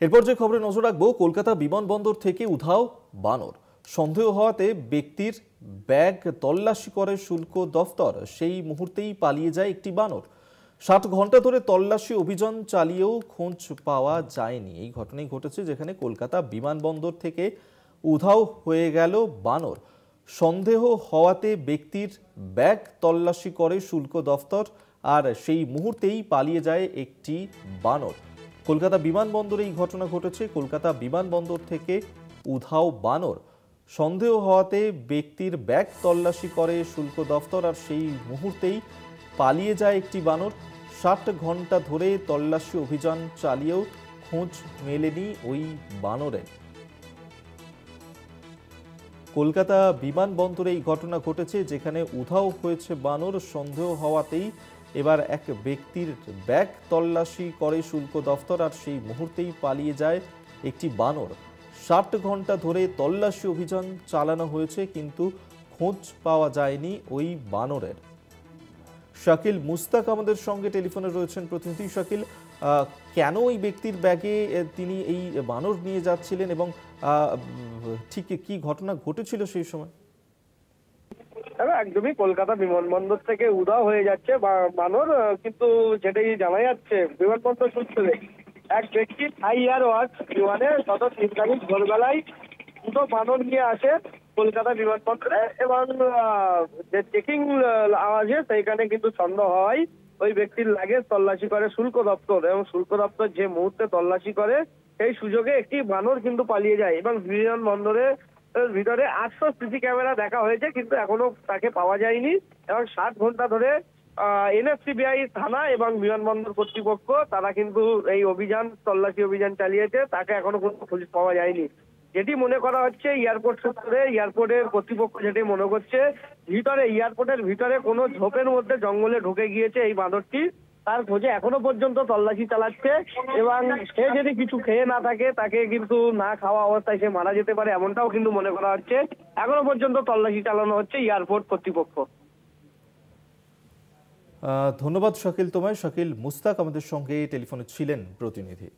এরপর যে খবরে নজর রাখবো, কলকাতা বিমানবন্দর থেকে উধাও বানর। সন্দেহ হওয়াতে ব্যক্তির ব্যাগ তল্লাশি করে শুল্ক দফতর, সেই মুহূর্তেই পালিয়ে যায় একটি বানর। 60 ঘন্টা ধরে তল্লাশি অভিযান চালিয়েও খোঁজ পাওয়া যায়নি। এই ঘটনাই ঘটেছে যেখানে কলকাতা বিমানবন্দর থেকে উধাও হয়ে গেল বানর। সন্দেহ হওয়াতে ব্যক্তির ব্যাগ তল্লাশি করে শুল্ক দফতর, আর সেই মুহূর্তেই পালিয়ে যায় একটি বানর। কলকাতা বিমানবন্দরে এই ঘটনা ঘটেছে। কলকাতা বিমানবন্দর থেকে উধাও বানর। সন্দেহ হওয়াতে ব্যক্তির ব্যাগ তল্লাশি করে শুল্ক দফতর, আর সেই মুহূর্তেই পালিয়ে যায় একটি বানর। 60 ঘন্টা ধরে তল্লাশি অভিযান চালিয়েও খোঁজ মেলেনি ওই বানরের। কলকাতা বিমানবন্দরে এই ঘটনা ঘটেছে যেখানে উধাও হয়েছে বানর। সন্দেহ হওয়াতেই এবার এক ব্যক্তির ব্যাগ তল্লাশি করে শুল্ক দফতর, আর সেই মুহূর্তেই পালিয়ে যায় একটি বানর। 60 ঘন্টা ধরে তল্লাশি অভিযান চালানো হয়েছে, কিন্তু খোঁজ পাওয়া যায়নি ওই বানরের। শাকিল মুস্তাক আমাদের সঙ্গে টেলিফোনে রয়েছেন। প্রতিনিধি শাকিল, কেন ওই ব্যক্তির ব্যাগে তিনি এই বানর নিয়ে যাচ্ছিলেন এবং ঠিক কি ঘটনা ঘটেছিল সেই সময়? একদমই কলকাতা বিমানবন্দর থেকে উধাও হয়ে যাচ্ছে বানর, কিন্তু যেটাই জানা যাচ্ছে বিমানবন্দর সূত্রে এক ব্যক্তি থাই এয়ার ওয়াচ বিমানে গত 3 তারিখ ভোরবেলায় দুটো বানর নিয়ে আসে কলকাতা বিমানবন্দরে, এবং যে চেকিং আওয়াজে সেইখানে কিন্তু সন্দেহ হয় ওই ব্যক্তির লাগেজ তল্লাশি করে শুল্ক দপ্তর, এবং শুল্ক দপ্তর যে মুহূর্তে তল্লাশি করে সেই সুযোগে একটি বানর কিন্তু পালিয়ে যায়। এবং বিমানবন্দরে ভিতরে 800 সিসি ক্যামেরা দেখা হয়েছে, কিন্তু এখনো তাকে পাওয়া যায়নি। এবং 60 ঘন্টা ধরে এনএফসিবিআই থানা এবং বিমানবন্দর কর্তৃপক্ষ তারা কিন্তু এই অভিযান তল্লাশি অভিযান চালিয়েছে, তাকে এখনো কোনো পুলিশ পাওয়া যায়নি। যেটি মনে করা হচ্ছে এয়ারপোর্ট সূত্রে, এয়ারপোর্টের কর্তৃপক্ষ যেটি মনে করছে এয়ারপোর্টের ভিতরে কোনো ঝোপের মধ্যে জঙ্গলে ঢুকে গিয়েছে এই বানরটি। তার খোঁজে এখনো পর্যন্ত তল্লাশি চালাচ্ছে, এবং সে যদি কিছু খেয়ে না থাকে তাকে কিন্তু না খাওয়া অবস্থায় সে মারা যেতে পারে, এমনটাও কিন্তু মনে করা হচ্ছে। এখনো পর্যন্ত তল্লাশি চালানো হচ্ছে এয়ারপোর্ট কর্তৃপক্ষ। ধন্যবাদ শাকিল তোমায়। শাকিল মুস্তাক আমাদের সঙ্গে টেলিফোনে ছিলেন প্রতিনিধি।